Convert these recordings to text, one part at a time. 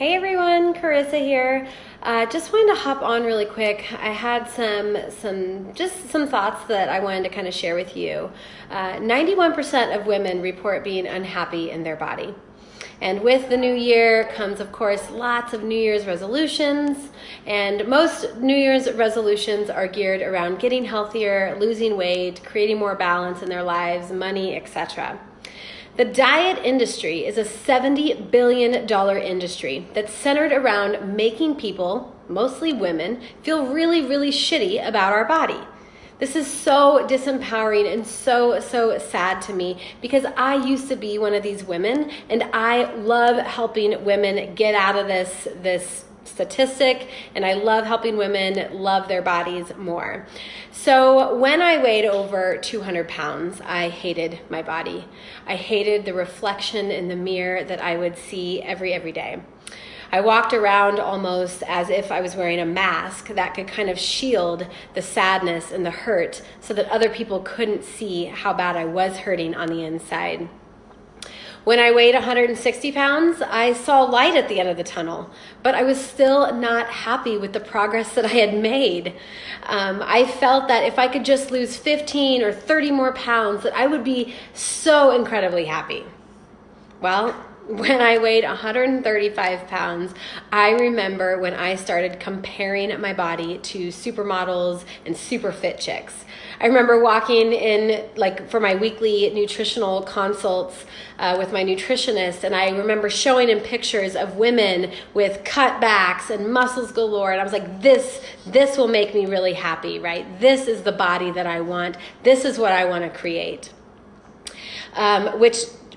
Hey everyone, Carissa here. Just wanted to hop on really quick. I had some thoughts that I wanted to kind of share with you. 91% of women report being unhappy in their body. And with the new year comes, of course, lots of New Year's resolutions. And most New Year's resolutions are geared around getting healthier, losing weight, creating more balance in their lives, money, etc. The diet industry is a $70 billion industry that's centered around making people, mostly women, feel really, really shitty about our body. This is so disempowering and so sad to me because I used to be one of these women, and I love helping women get out of this statistic, and I love helping women love their bodies more. So when I weighed over 200 pounds, I hated my body. I hated the reflection in the mirror that I would see every day. I walked around almost as if I was wearing a mask that could kind of shield the sadness and the hurt so that other people couldn't see how bad I was hurting on the inside. When I weighed 160 pounds, I saw light at the end of the tunnel, but I was still not happy with the progress that I had made. I felt that if I could just lose 15 or 30 more pounds, that I would be so incredibly happy. Well, when I weighed 135 pounds, I remember when I started comparing my body to supermodels and super fit chicks. I remember walking in for my weekly nutritional consults with my nutritionist, and I remember showing him pictures of women with cut backs and muscles galore, and I was like, this will make me really happy, right? This is the body that I want. This is what I want to create.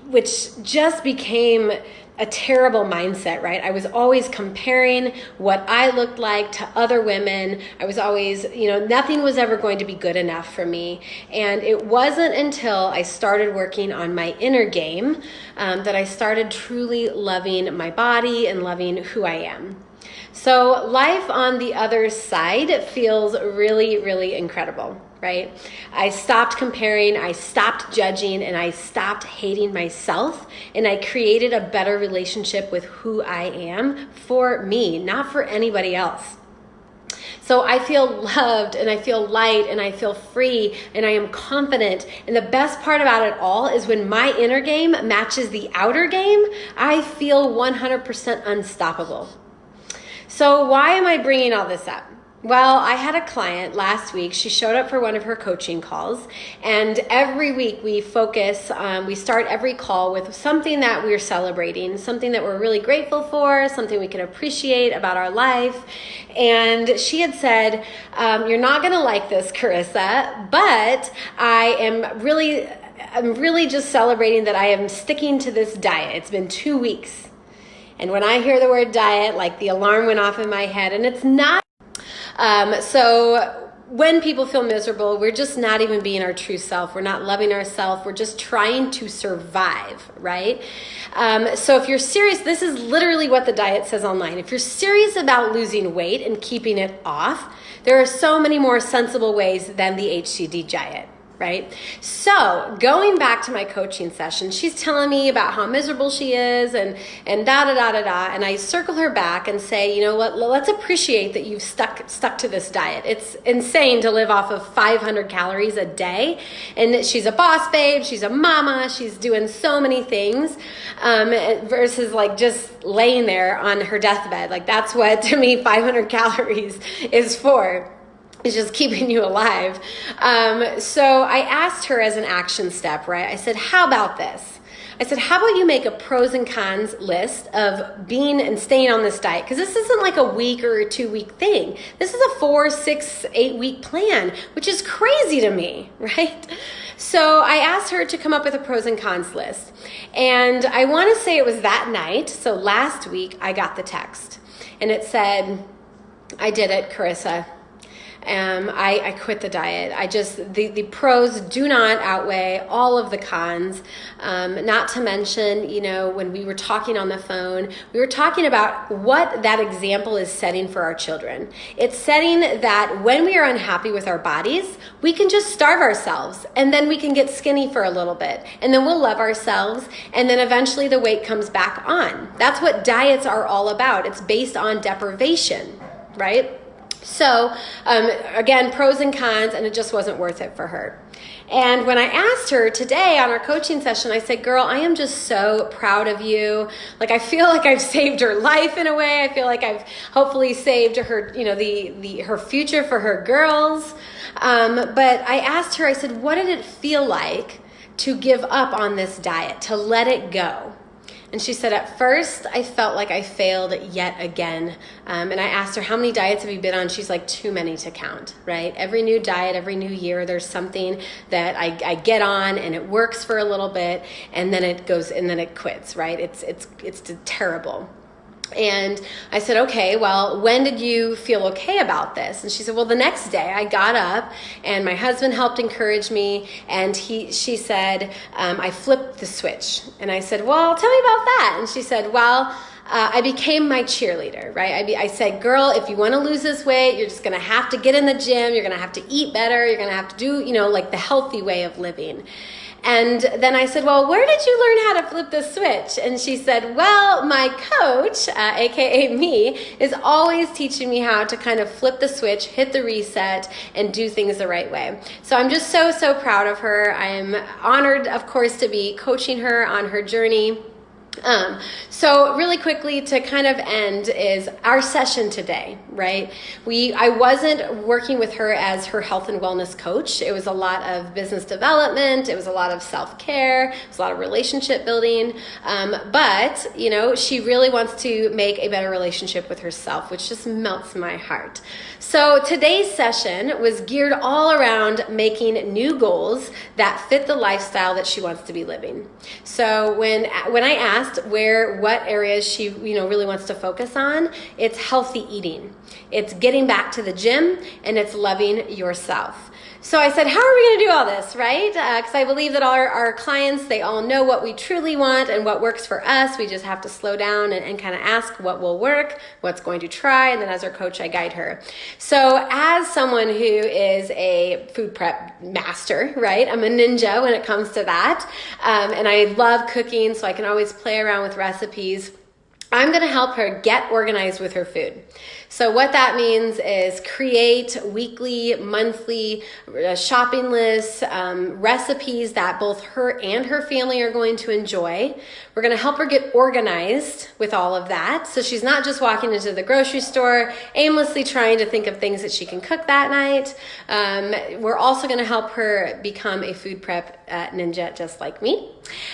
Which just became a terrible mindset, right? I was always comparing what I looked like to other women. I was always, nothing was ever going to be good enough for me. And it wasn't until I started working on my inner game that I started truly loving my body and loving who I am. So life on the other side feels really, really incredible, right? I stopped comparing, I stopped judging, and I stopped hating myself, and I created a better relationship with who I am for me, not for anybody else. So I feel loved, and I feel light, and I feel free, and I am confident. And the best part about it all is when my inner game matches the outer game, I feel 100% unstoppable. So why am I bringing all this up? Well, I had a client last week. She showed up for one of her coaching calls, and every week we start every call with something that we're celebrating, something that we're really grateful for, something we can appreciate about our life. And she had said, you're not going to like this, Carissa, but I'm really just celebrating that I am sticking to this diet. It's been 2 weeks. And when I hear the word diet, like the alarm went off in my head, and it's not. So when people feel miserable, we're just not even being our true self. We're not loving ourselves. We're just trying to survive, right? So if you're serious, this is literally what the diet says online. If you're serious about losing weight and keeping it off, there are so many more sensible ways than the HCD diet. Right? So going back to my coaching session, she's telling me about how miserable she is and da-da-da-da-da. And I circle her back and say, you know what, let's appreciate that you've stuck to this diet. It's insane to live off of 500 calories a day. And she's a boss babe, she's a mama, she's doing so many things versus just laying there on her deathbed. That's what, to me, 500 calories is for. It's just keeping you alive. So I asked her as an action step, right? I said, how about this? I said, how about you make a pros and cons list of being and staying on this diet? Because this isn't like a week or a 2 week thing. This is a 4, 6, 8 week plan, which is crazy to me, right? So I asked her to come up with a pros and cons list. And I want to say it was that night. So last week I got the text, and it said, I did it, Carissa. I quit the diet. The pros do not outweigh all of the cons. Not to mention, when we were talking on the phone, we were talking about what that example is setting for our children. It's setting that when we are unhappy with our bodies, we can just starve ourselves, and then we can get skinny for a little bit, and then we'll love ourselves, and then eventually the weight comes back on. That's what diets are all about. It's based on deprivation, right? So again, pros and cons, and it just wasn't worth it for her. And when I asked her today on our coaching session, I said, girl, I am just so proud of you. Like, I feel like I've saved her life in a way. I feel like I've hopefully saved her, her future for her girls. But I asked her, I said, what did it feel like to give up on this diet, to let it go? And she said, at first, I felt like I failed yet again. And I asked her, how many diets have you been on? She's like, too many to count, right? Every new diet, every new year, there's something that I get on and it works for a little bit, and then it goes, and then it quits, right? It's terrible. And I said, okay, well, when did you feel okay about this? And she said, well, the next day I got up and my husband helped encourage me, and she said, I flipped the switch. And I said, well, tell me about that. And she said, well, I became my cheerleader, right? I said, girl, if you want to lose this weight, you're just going to have to get in the gym. You're going to have to eat better. You're going to have to do, like the healthy way of living. And then I said, well, where did you learn how to flip the switch? And she said, well, my coach, AKA me, is always teaching me how to kind of flip the switch, hit the reset, and do things the right way. So I'm just so, so proud of her. I'm honored, of course, to be coaching her on her journey. So really quickly to kind of end is our session today, right? I wasn't working with her as her health and wellness coach. It was a lot of business development. It was a lot of self-care. It was a lot of relationship building. But she really wants to make a better relationship with herself, which just melts my heart. So today's session was geared all around making new goals that fit the lifestyle that she wants to be living. So when I asked what areas she really wants to focus on, it's healthy eating, it's getting back to the gym, and it's loving yourself. So I said, how are we going to do all this, right? Because I believe that our clients, they all know what we truly want and what works for us. We just have to slow down and kind of ask what will work, what's going to try, and then as her coach, I guide her. So as someone who is a food prep master, right? I'm a ninja when it comes to that. And I love cooking, so I can always play around with recipes. I'm going to help her get organized with her food. So what that means is create weekly, monthly shopping lists, recipes that both her and her family are going to enjoy. We're going to help her get organized with all of that. So she's not just walking into the grocery store, aimlessly trying to think of things that she can cook that night. We're also going to help her become a food prep ninja just like me.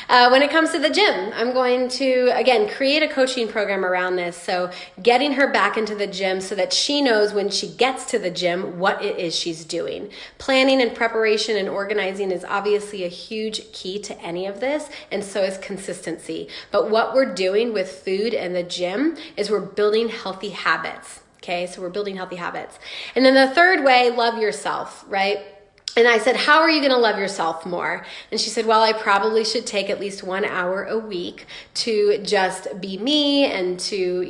When it comes to the gym, I'm going to, again, create a coaching program around this. So getting her back into the gym so that she knows when she gets to the gym what it is she's doing. Planning and preparation and organizing is obviously a huge key to any of this, and so is consistency. But what we're doing with food and the gym is we're building healthy habits. Okay, so we're building healthy habits. And then the third way, love yourself, right? And I said, how are you going to love yourself more? And she said, well, I probably should take at least 1 hour a week to just be me and to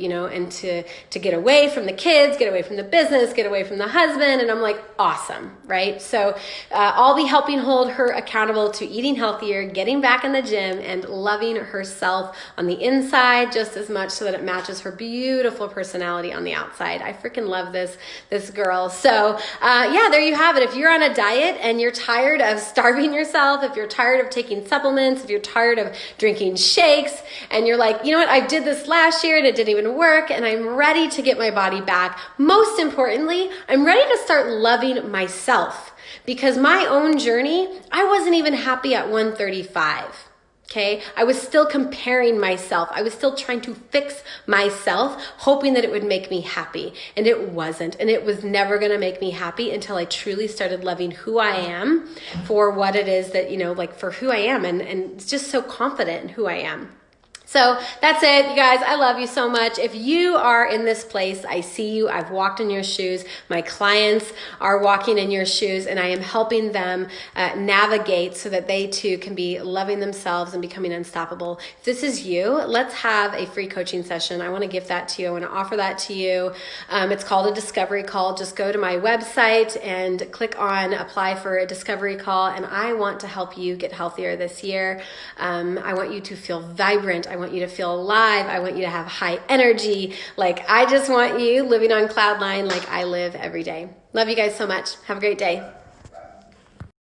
get away from the kids, get away from the business, get away from the husband. And I'm like, awesome, right? So I'll be helping hold her accountable to eating healthier, getting back in the gym, and loving herself on the inside just as much so that it matches her beautiful personality on the outside. I freaking love this girl. So yeah, there you have it. If you're on a diet, and you're tired of starving yourself, if you're tired of taking supplements, if you're tired of drinking shakes, and you're like, you know what, I did this last year and it didn't even work, and I'm ready to get my body back. Most importantly, I'm ready to start loving myself, because my own journey, I wasn't even happy at 135. Okay, I was still comparing myself. I was still trying to fix myself, hoping that it would make me happy. And it wasn't. And it was never going to make me happy until I truly started loving who I am for what it is that, like for who I am, and just so confident in who I am. So that's it, you guys. I love you so much. If you are in this place, I see you. I've walked in your shoes. My clients are walking in your shoes, and I am helping them navigate so that they too can be loving themselves and becoming unstoppable. If this is you, let's have a free coaching session. I want to give that to you. I want to offer that to you. It's called a discovery call. Just go to my website and click on apply for a discovery call, and I want to help you get healthier this year. I want you to feel vibrant. I want you to feel alive. I want you to have high energy. Like, I just want you living on cloud nine like I live every day. Love you guys so much. Have a great day.